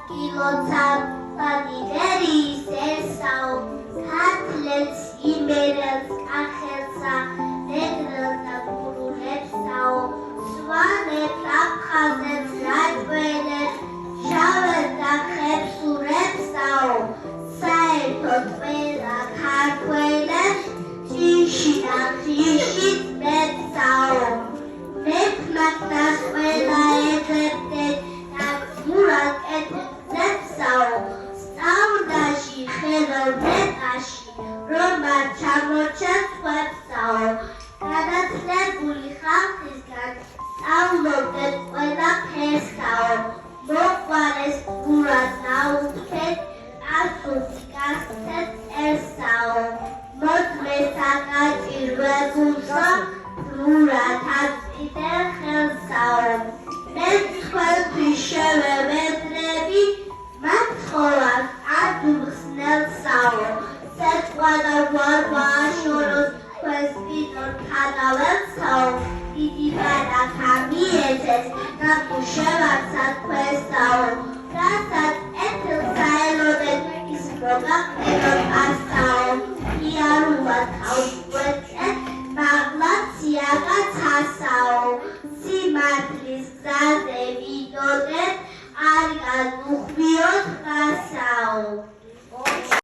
კილოცა პანიდერის ესაო ქართლებს იმერელს კახელსა ნედრელს და გურულებსაო სვანებს აფხაზებს რაჭველებს შავებს და ხებსურებსაო საერთოდ ყველა ქართველებს ჭიში და ხრიშით მეცაო მექმნათ და ყველა ეძებდეთ და მურად კეთებსაო სწავლდაში ხელოვნებაში რომ მათ ჩამორჩათ ხვებსაო განათლებული ხალხისგან სწავლობდეთ ყველა ფერსაო მოყვარეს გურად ნაუთხეთ ასული გასცეთ ერსაო მოწმეს აკაჭირვებულსა გურად აწვიდე ხელსაო მე თქვენთვის შევემეძნები მათ ცხოვას ადუხსნელსაო სეტყვა და ვარვა აშოროს თქვენს ბიძორ თანაველსაო დიდი ბანაკა მიეძეს გაგუშევაცა თქვენსაო რასაც ეთილსა ელოდეთ ის მოგახდენოთ ასაო იარულად თავს გვეწე მაღლა ციაგა ცასაო